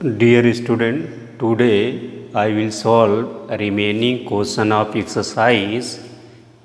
Dear student, today I will solve a remaining question of exercise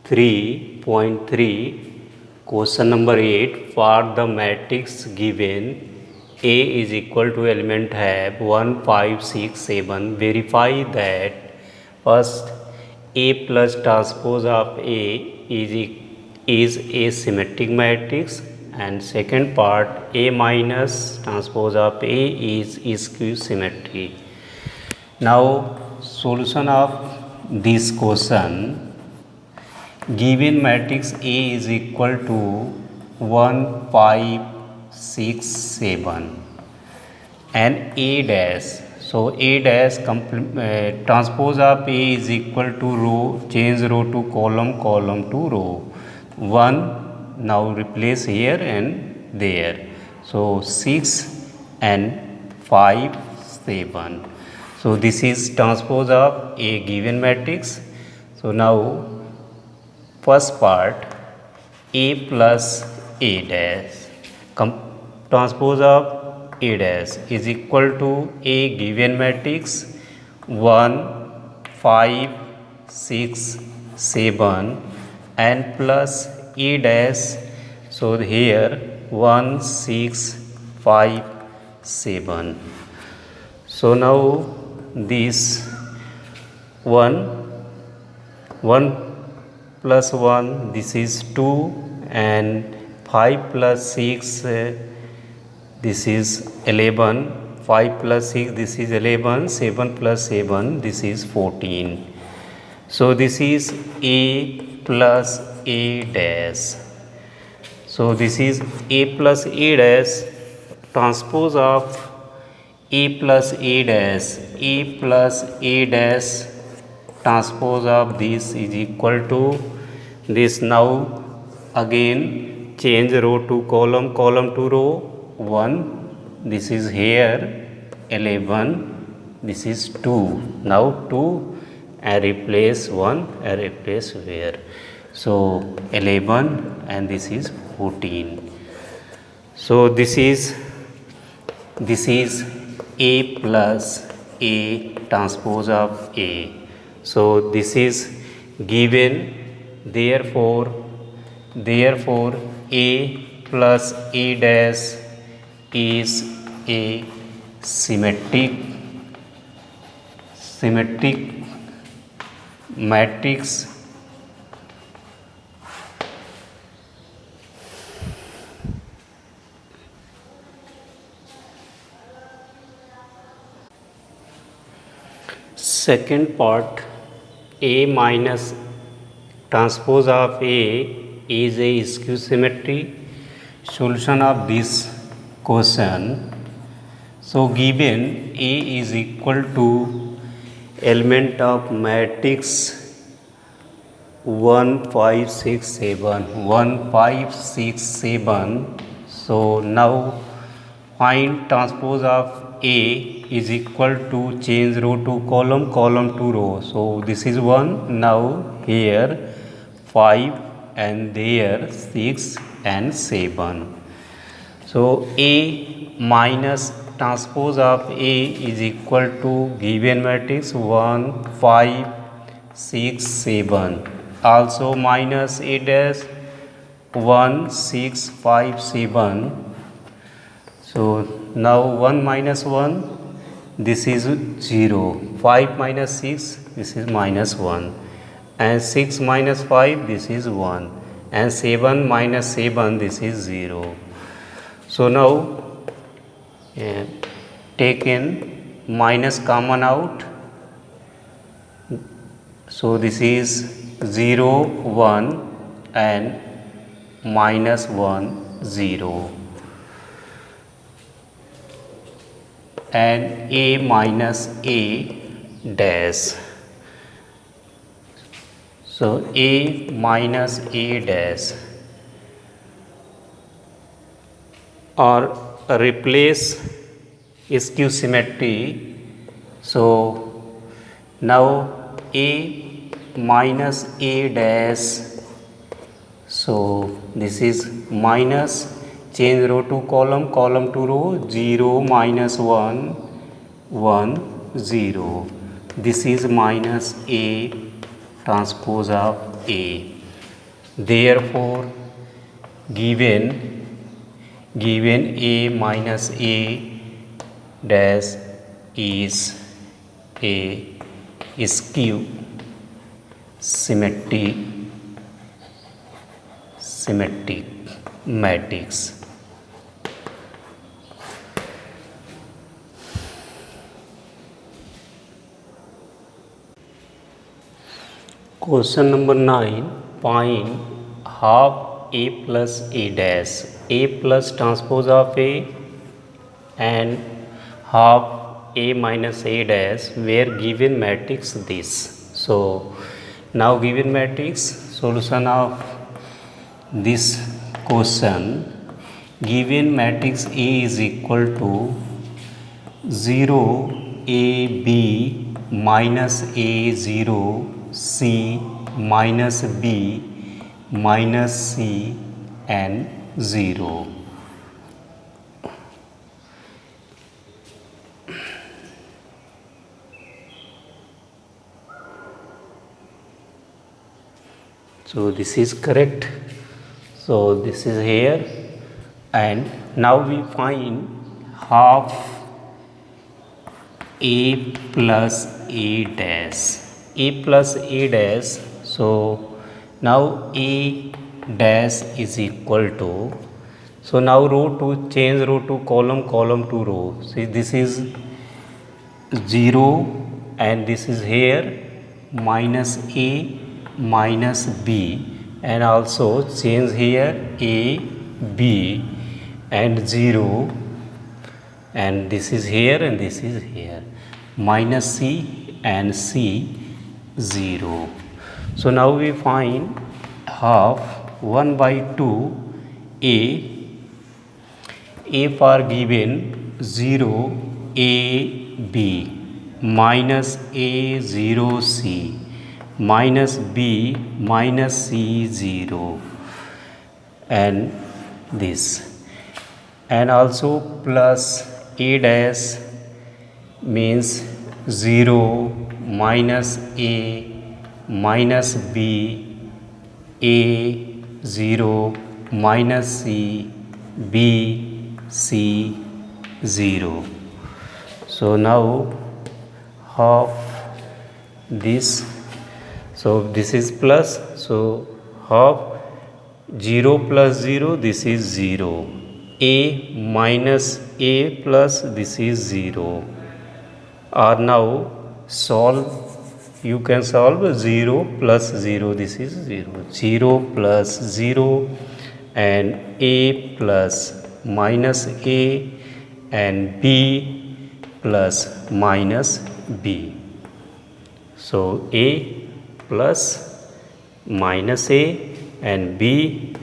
3.3, question number 8. For the matrix given A is equal to element have 1, 5, 6, 7, verify that first A plus transpose of A is a symmetric matrix, and second part A minus transpose of A is skew symmetry. Now solution of this question: given matrix A is equal to 1, 5, 6, 7 and A dash. So A dash transpose of A is equal to row, change row to column, column to row. 1 now replace here and there. So 6 and 5, 7. So this is transpose of A given matrix. So now first part A plus A dash transpose of A dash is equal to A given matrix 1, 5, 6, 7 and plus A dash. So here 1, 6, 5, 7. So now this 1 plus 1, this is 2, and 5 plus 6, this is 11, 5 plus 6, this is 11, 7 plus 7, this is 14. So this is A plus A dash. So this is A plus A dash, transpose of A plus A dash, A plus A dash transpose of this is equal to this. Now again change row to column, column to row. 1, this is here 11, this is 2. Now 2 and replace 1 and replace where. So 11 and this is 14. So this is A plus A transpose of A. So this is given, therefore A plus A dash is a symmetric matrix. Second part, A minus transpose of A is a skew symmetry. Solution of this question: so given A is equal to element of matrix 1, 5, 6, 7, 1, 5, 6, 7. So now find transpose of A is equal to change row to column, column to row. So this is 1, now here 5 and there 6 and 7. So A minus transpose of A is equal to given matrix 1, 5, 6, 7. Also minus A dash 1, 6, 5, 7. So now 1 minus 1, this is 0. 5 minus 6, this is minus 1. And 6 minus 5, this is 1. And 7 minus 7, this is 0. So now take in minus common out. So this is 0, 1 and minus 1, 0. And A minus A dash. So A minus A dash, or replace skew symmetry. So now A minus A dash, so this is minus, change row to column, column to row, 0, minus 1 1 0. This is minus A transpose of A. Therefore, given A minus A dash is a skew symmetric matrix. Question number 9. Find half A plus A dash. A plus transpose of A and half A minus A dash where given matrix this. So now given matrix, solution of this question, given matrix A is equal to 0 A B minus A 0 C minus B minus C and 0. So this is correct. So this is here, and now we find half A plus A dash. A plus A dash. So now A dash is equal to. So now row to change row to column, column to row. See, this is 0 and this is here minus A minus B, and also change here A B and 0, and this is here and this is here minus C and C 0. So now we find half 1 by 2 A for given 0 A B minus A 0 C minus B minus C 0 and this, and also plus A dash means 0 minus A minus B A 0 minus C B C 0. So now half this. So this is plus, so half 0 plus 0, this is 0. A minus A plus, this is 0. Or now solve, you can solve 0 plus 0, this is 0. 0 plus 0 and A plus minus A and B plus minus B. So A plus minus A and B,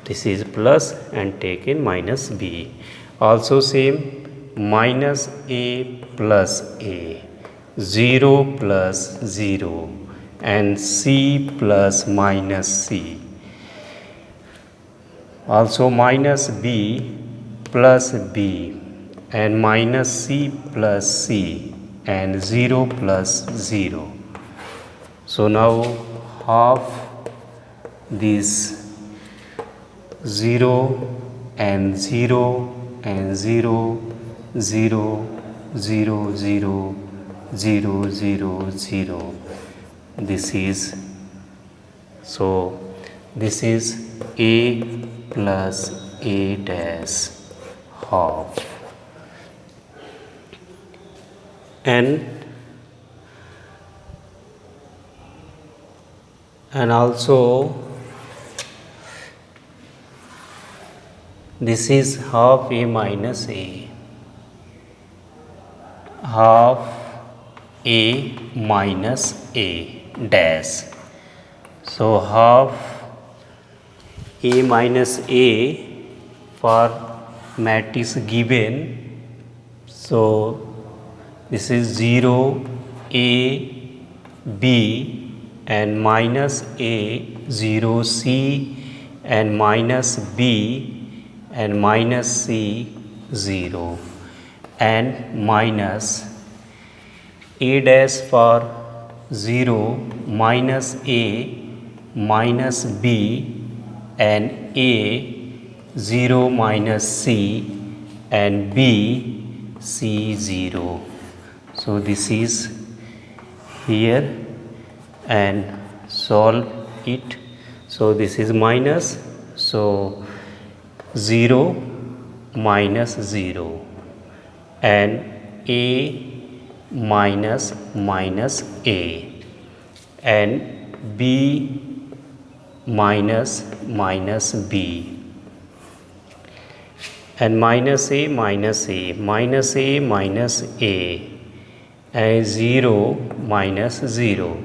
this is plus and taken minus B. Also same, minus A plus A, 0 plus 0 and C plus minus C. Also minus B plus B and minus C plus C and 0 plus 0. So now half this 0 and 0 and 0 0 0 0 0 0 0. This is, so this is A plus A dash half, and also this is half A minus A, half A minus A dash. So half A minus A for matrix given. So this is 0 A B and minus A 0 C and minus B and minus C 0, and minus a dash for 0 minus a minus b and a 0 minus c and b c 0. So this is here and solve it. So this is minus, so 0 minus 0 and a minus minus a and b minus minus b and minus a minus a minus a minus a and 0 minus 0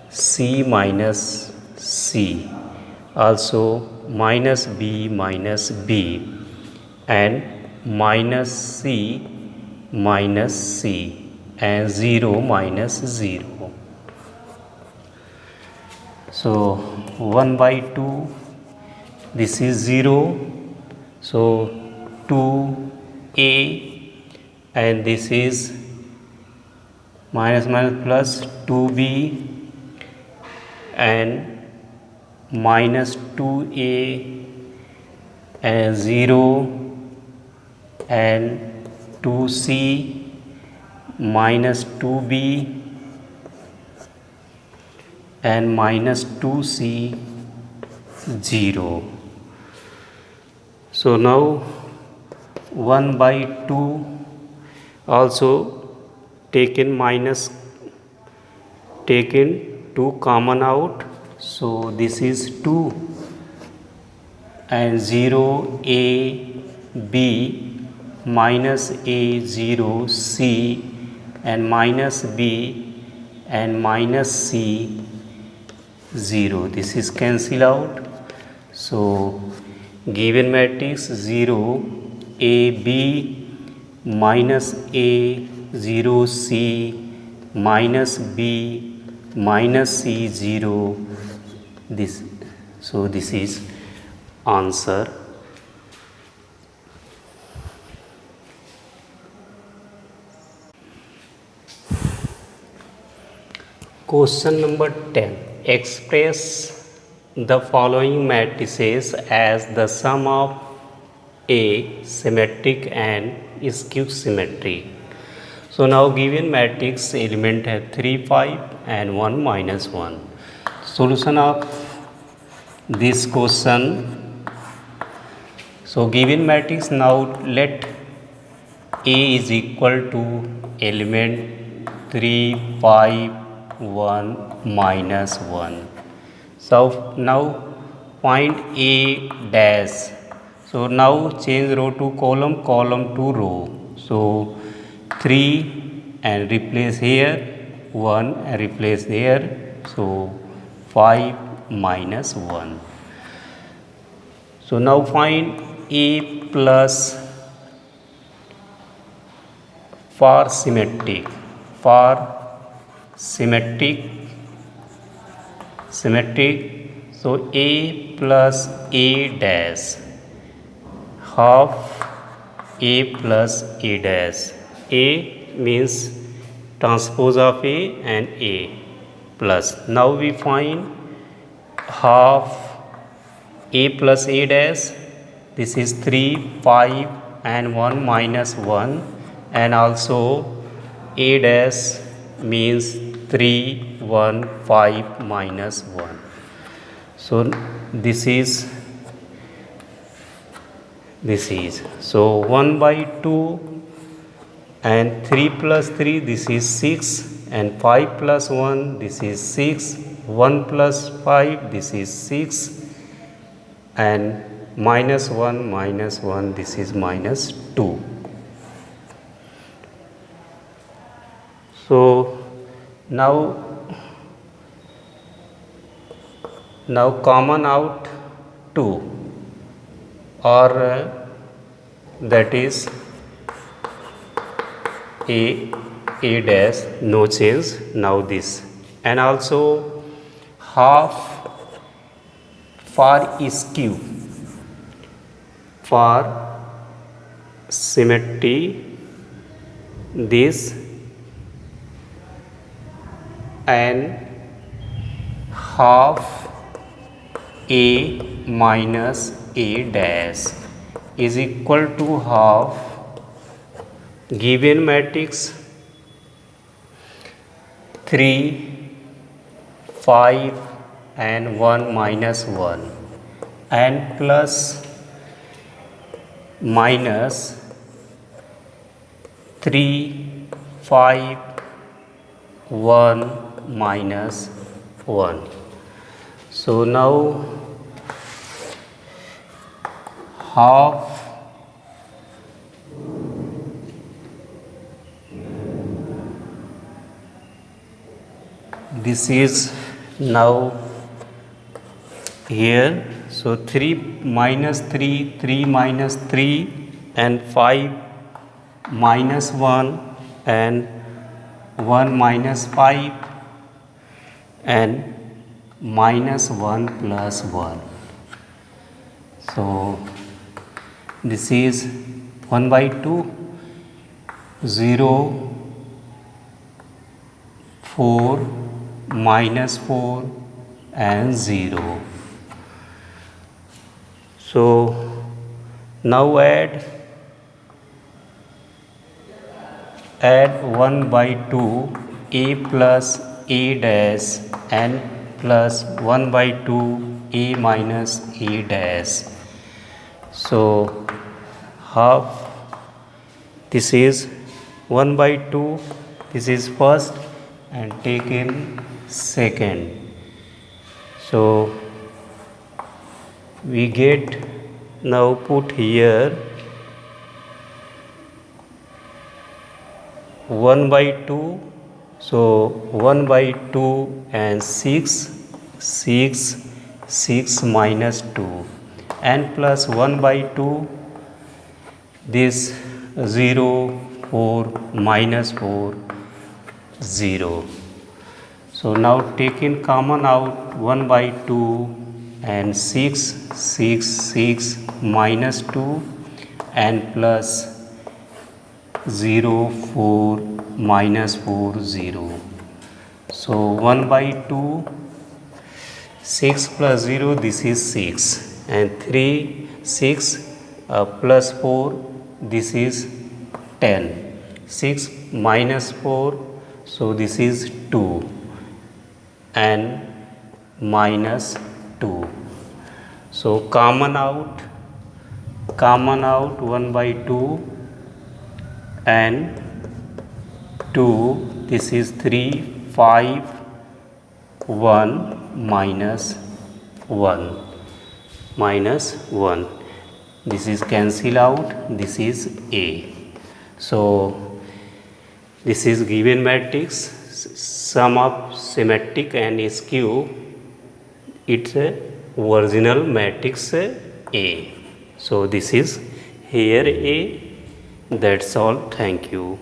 c minus c, also minus b minus b and minus c minus c and 0 minus 0. So 1 by 2, this is 0, so 2a and this is minus minus plus 2b and minus 2a and 0 and 2c minus 2b and minus 2c 0. So now 1 by 2 also taken minus, taken 2 common out, so this is 2 and 0 a b minus a 0 c and minus b and minus c 0. This is cancel out. So given matrix 0 a b minus a 0 c minus b minus c 0, this, so this is answer. Question number 10. Express the following matrices as the sum of A symmetric and skew symmetric. So now given matrix element have 3 5 and 1 minus 1. Solution of this question. So given matrix, now let A is equal to element 3 5 1 minus 1. So now find A dash. So now change row to column, column to row. So 3 and replace here, 1 and replace here, so 5 minus 1. So now find A plus for symmetric, for symmetric, so A plus A dash, half A plus A dash. A means transpose of A and A plus. Now we find half A plus A dash. This is 3 5 and 1 minus 1, and also A dash means 3 1 5 minus 1. So this is so 1 by 2 and 3 plus 3, this is 6, and 5 plus 1, this is 6, 1 plus 5, this is 6, and minus 1, this is minus 2. So now common out 2, or that is A dash, no change. Now this, and also half for skew, for symmetry this and half A minus A dash is equal to half given matrix 3, 5 and 1 minus 1 and plus minus 3, 5, 1 minus 1. So now half this is now here. So 3 minus 3, 3 minus 3 and 5 minus 1 and 1 minus 5 and minus 1 plus 1. So this is 1 by 2, 0, 4, minus 4 and 0. So now add 1 by 2 A plus A dash and plus 1 by 2 A minus A dash. So half this is 1 by 2, this is first and taken second. So we get now put here 1 by 2. So 1 by 2 and 6, 6 minus 2 and plus 1 by 2 this 0, 4 minus 4 0. So now taking common out 1 by 2 and 6 minus 2 and plus 0, 4 minus 4 0. So 1 by 2 6 plus 0 this is 6 and 3 6 plus 4 this is 10. 6 minus 4 so this is 2 and minus 2. So common out 1 by 2 and 2 this is 3, 5, 1 minus 1. This is cancel out, this is A. So this is given matrix sum of symmetric and skew. It's a original matrix A. So this is here A. That's all. Thank you.